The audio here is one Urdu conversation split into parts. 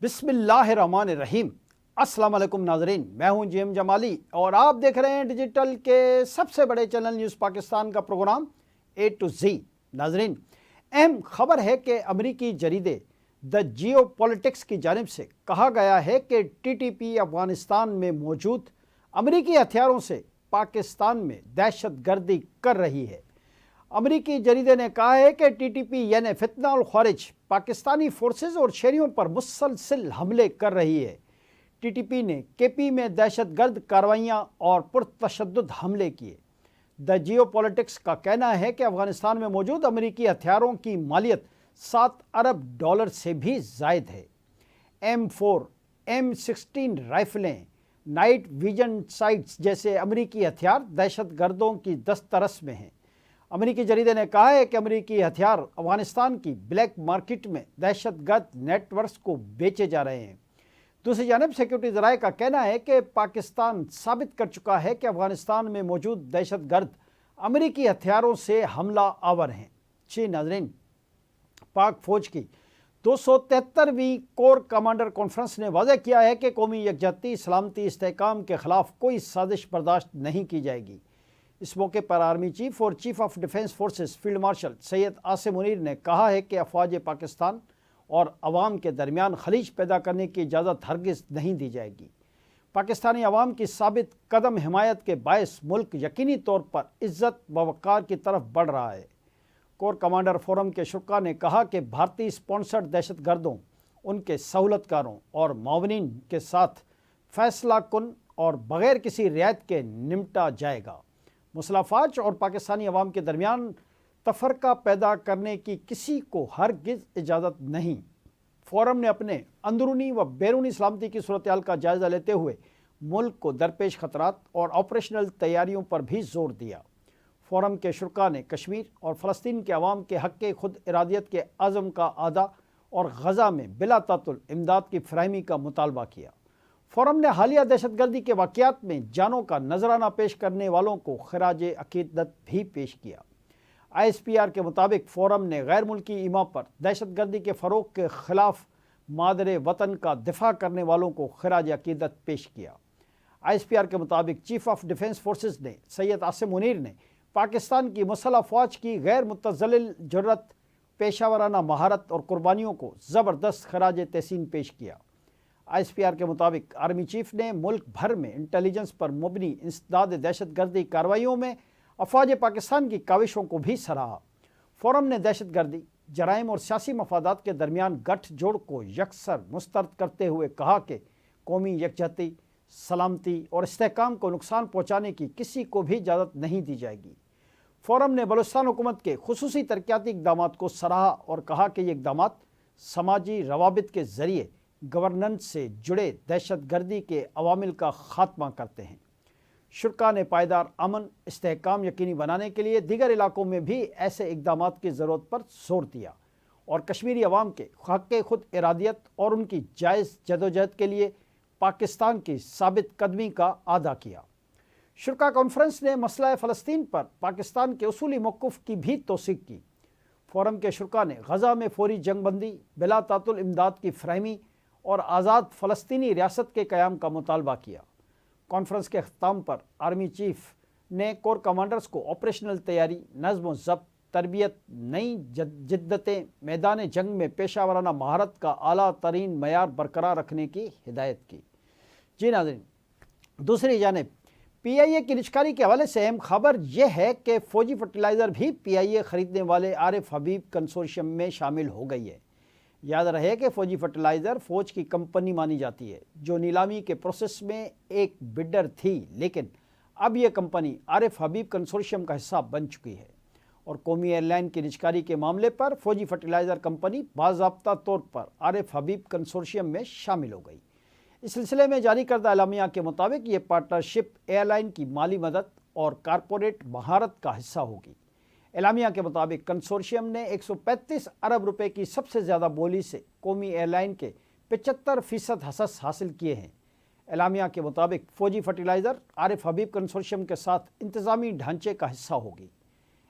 بسم اللہ الرحمن الرحیم۔ السلام علیکم ناظرین، میں ہوں جیم جمالی اور آپ دیکھ رہے ہیں ڈیجیٹل کے سب سے بڑے چینل نیوز پاکستان کا پروگرام اے ٹو زی۔ ناظرین، اہم خبر ہے کہ امریکی جریدے دا جیو پولیٹکس کی جانب سے کہا گیا ہے کہ ٹی ٹی پی افغانستان میں موجود امریکی ہتھیاروں سے پاکستان میں دہشت گردی کر رہی ہے۔ امریکی جریدے نے کہا ہے کہ ٹی ٹی پی یعنی فتنہ الخوارج پاکستانی فورسز اور شہریوں پر مسلسل حملے کر رہی ہے۔ ٹی ٹی پی نے کے پی میں دہشت گرد کارروائیاں اور پرتشدد حملے کیے۔ دا جیو پولیٹکس کا کہنا ہے کہ افغانستان میں موجود امریکی ہتھیاروں کی مالیت $7 ارب سے بھی زائد ہے۔ M4 M16 رائفلیں، night vision sites جیسے امریکی ہتھیار دہشت گردوں کی دسترس میں ہیں۔ امریکی جریدے نے کہا ہے کہ امریکی ہتھیار افغانستان کی بلیک مارکیٹ میں دہشت گرد نیٹ ورکس کو بیچے جا رہے ہیں۔ دوسری جانب سیکورٹی ذرائع کا کہنا ہے کہ پاکستان ثابت کر چکا ہے کہ افغانستان میں موجود دہشت گرد امریکی ہتھیاروں سے حملہ آور ہیں۔ جی ناظرین، پاک فوج کی 273ویں کور کمانڈر کانفرنس نے واضح کیا ہے کہ قومی یکجہتی، سلامتی، استحکام کے خلاف کوئی سازش برداشت نہیں کی جائے گی۔ اس موقع پر آرمی چیف اور chief of defence forces field marshal Syed Asim Munir نے کہا ہے کہ افواج پاکستان اور عوام کے درمیان خلیج پیدا کرنے کی اجازت ہرگز نہیں دی جائے گی۔ پاکستانی عوام کی ثابت قدم حمایت کے باعث ملک یقینی طور پر عزت و وقار کی طرف بڑھ رہا ہے۔ کور کمانڈر فورم کے شرکاء نے کہا کہ بھارتی سپانسرڈ دہشت گردوں، ان کے سہولت کاروں اور معاونین کے ساتھ فیصلہ کن اور بغیر کسی رعایت کے نمٹا جائے گا۔ مسلح افواج اور پاکستانی عوام کے درمیان تفرقہ پیدا کرنے کی کسی کو ہرگز اجازت نہیں۔ فورم نے اپنے اندرونی و بیرونی سلامتی کی صورتحال کا جائزہ لیتے ہوئے ملک کو درپیش خطرات اور آپریشنل تیاریوں پر بھی زور دیا۔ فورم کے شرکاء نے کشمیر اور فلسطین کے عوام کے حق خود ارادیت کے عزم کا اعادہ اور غزہ میں بلا تعطل امداد کی فراہمی کا مطالبہ کیا۔ فورم نے حالیہ دہشت گردی کے واقعات میں جانوں کا نذرانہ پیش کرنے والوں کو خراج عقیدت بھی پیش کیا۔ آئی ایس پی آر کے مطابق فورم نے غیر ملکی ایما پر دہشت گردی کے فروغ کے خلاف مادر وطن کا دفاع کرنے والوں کو خراج عقیدت پیش کیا۔ آئی ایس پی آر کے مطابق چیف آف ڈیفنس فورسز نے سید عاصم منیر نے پاکستان کی مسلح افواج کی غیر متزلزل جرأت، پیشہ ورانہ مہارت اور قربانیوں کو زبردست خراج تحسین پیش کیا۔ آئی ایس پی آر کے مطابق آرمی چیف نے ملک بھر میں انٹیلیجنس پر مبنی انسداد دہشت گردی کارروائیوں میں افواج پاکستان کی کاوشوں کو بھی سراہا۔ فورم نے دہشت گردی، جرائم اور سیاسی مفادات کے درمیان گٹھ جوڑ کو یکسر مسترد کرتے ہوئے کہا کہ قومی یکجہتی، سلامتی اور استحکام کو نقصان پہنچانے کی کسی کو بھی اجازت نہیں دی جائے گی۔ فورم نے بلوچستان حکومت کے خصوصی ترقیاتی اقدامات کو سراہا اور کہا کہ یہ اقدامات سماجی روابط کے ذریعے گورننس سے جڑے دہشت گردی کے عوامل کا خاتمہ کرتے ہیں۔ شرکاء نے پائیدار امن استحکام یقینی بنانے کے لیے دیگر علاقوں میں بھی ایسے اقدامات کی ضرورت پر زور دیا اور کشمیری عوام کے حق خود ارادیت اور ان کی جائز جدوجہد کے لیے پاکستان کی ثابت قدمی کا اعادہ کیا۔ شرکاء کانفرنس نے مسئلہ فلسطین پر پاکستان کے اصولی موقف کی بھی توثیق کی۔ فورم کے شرکاء نے غزہ میں فوری جنگ بندی، بلا تعطل امداد کی فراہمی اور آزاد فلسطینی ریاست کے قیام کا مطالبہ کیا۔ کانفرنس کے اختتام پر آرمی چیف نے کور کمانڈرز کو آپریشنل تیاری، نظم و ضبط، تربیت، نئی جدتیں، میدان جنگ میں پیشہ ورانہ مہارت کا اعلیٰ ترین معیار برقرار رکھنے کی ہدایت کی۔ جی ناظرین، دوسری جانب پی آئی اے کی نجکاری کے حوالے سے اہم خبر یہ ہے کہ فوجی فرٹیلائزر بھی پی آئی اے خریدنے والے عارف حبیب کنسورشیم میں شامل ہو گئی ہے۔ یاد رہے کہ فوجی فرٹیلائزر فوج کی کمپنی مانی جاتی ہے جو نیلامی کے پروسیس میں ایک بڈر تھی، لیکن اب یہ کمپنی عارف حبیب کنسورشیم کا حصہ بن چکی ہے اور قومی ایئر لائن کی نجکاری کے معاملے پر فوجی فرٹیلائزر کمپنی باضابطہ طور پر عارف حبیب کنسورشیم میں شامل ہو گئی۔ اس سلسلے میں جاری کردہ اعلامیہ کے مطابق یہ پارٹنرشپ ایئر لائن کی مالی مدد اور کارپوریٹ مہارت کا حصہ ہوگی۔ اعلامیہ کے مطابق کنسورشیم نے 135 ارب روپے کی سب سے زیادہ بولی سے قومی ایئر لائن کے 75% حصص حاصل کیے ہیں۔ اعلامیہ کے مطابق فوجی فرٹیلائزر عارف حبیب کنسورشیم کے ساتھ انتظامی ڈھانچے کا حصہ ہوگی۔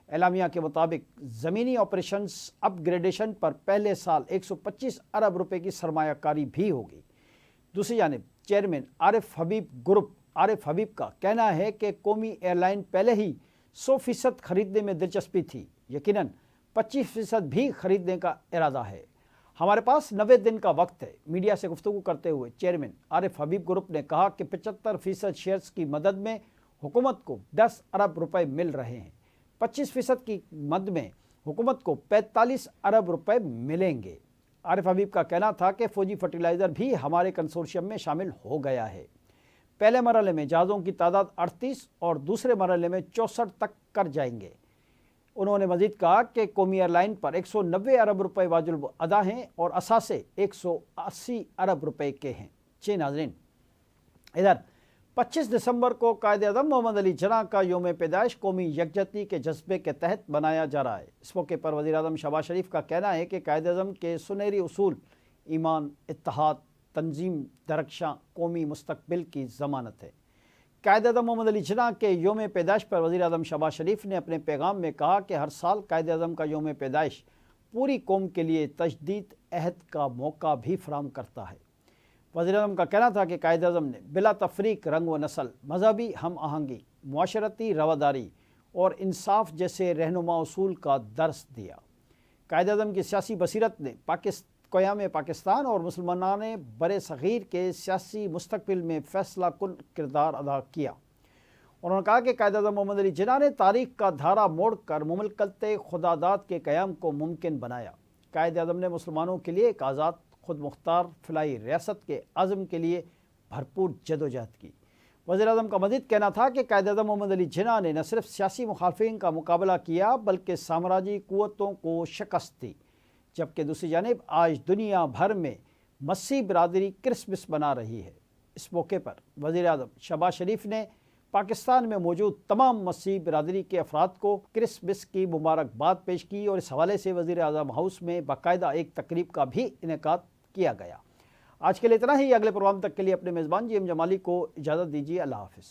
اعلامیہ کے مطابق زمینی آپریشنز اپ گریڈیشن پر پہلے سال 125 ارب روپے کی سرمایہ کاری بھی ہوگی۔ دوسری جانب چیئرمین عارف حبیب کا کہنا ہے کہ قومی ایئر لائن پہلے ہی 100% خریدنے میں دلچسپی تھی، یقیناً 25% بھی خریدنے کا ارادہ ہے۔ ہمارے پاس 90 دن کا وقت ہے۔ میڈیا سے گفتگو کرتے ہوئے چیئرمین عارف حبیب گروپ نے کہا کہ 75% شیئرز کی مدد میں حکومت کو 10 ارب روپے مل رہے ہیں، 25% کی مد میں حکومت کو 45 ارب روپے ملیں گے۔ عارف حبیب کا کہنا تھا کہ فوجی فرٹیلائزر بھی ہمارے کنسورشیم میں شامل ہو گیا ہے۔ پہلے مرحلے میں جہازوں کی تعداد 38 اور دوسرے مرحلے میں 64 تک کر جائیں گے۔ انہوں نے مزید کہا کہ قومی ایئر لائن پر 190 ارب روپے واجب ادا ہیں اور اثاثے 180 ارب روپے کے ہیں۔ جی ناظرین، ادھر 25 دسمبر کو قائد اعظم محمد علی جناح کا یوم پیدائش قومی یکجہتی کے جذبے کے تحت منایا جا رہا ہے۔ اس موقع پر وزیر اعظم شہباز شریف کا کہنا ہے کہ قائد اعظم کے سنہری اصول ایمان، اتحاد، تنظیم درخشاں قومی مستقبل کی ضمانت ہے۔ قائد اعظم محمد علی جناح کے یوم پیدائش پر وزیر اعظم شہباز شریف نے اپنے پیغام میں کہا کہ ہر سال قائد اعظم کا یوم پیدائش پوری قوم کے لیے تجدید عہد کا موقع بھی فراہم کرتا ہے۔ وزیر اعظم کا کہنا تھا کہ قائد اعظم نے بلا تفریق رنگ و نسل، مذہبی ہم آہنگی، معاشرتی رواداری اور انصاف جیسے رہنما اصول کا درس دیا۔ قائد اعظم کی سیاسی بصیرت نے قیام پاکستان اور مسلمانان بر صغیر کے سیاسی مستقبل میں فیصلہ کن کردار ادا کیا۔ انہوں نے کہا کہ قائد اعظم محمد علی جناح نے تاریخ کا دھارا موڑ کر مملکت خداداد کے قیام کو ممکن بنایا۔ قائد اعظم نے مسلمانوں کے لیے ایک آزاد خود مختار فلاحی ریاست کے عزم کے لیے بھرپور جدوجہد کی۔ وزیر اعظم کا مزید کہنا تھا کہ قائد اعظم محمد علی جناح نے نہ صرف سیاسی مخالفین کا مقابلہ کیا بلکہ سامراجی قوتوں کو شکست دی، جبکہ دوسری جانب آج دنیا بھر میں مسیحی برادری کرسمس منا رہی ہے۔ اس موقع پر وزیر اعظم شہباز شریف نے پاکستان میں موجود تمام مسیحی برادری کے افراد کو کرسمس کی مبارکباد پیش کی اور اس حوالے سے وزیر اعظم ہاؤس میں باقاعدہ ایک تقریب کا بھی انعقاد کیا گیا۔ آج کے لیے اتنا ہی۔ اگلے پروگرام تک کے لیے اپنے میزبان جی ایم جمالی کو اجازت دیجیے۔ اللہ حافظ۔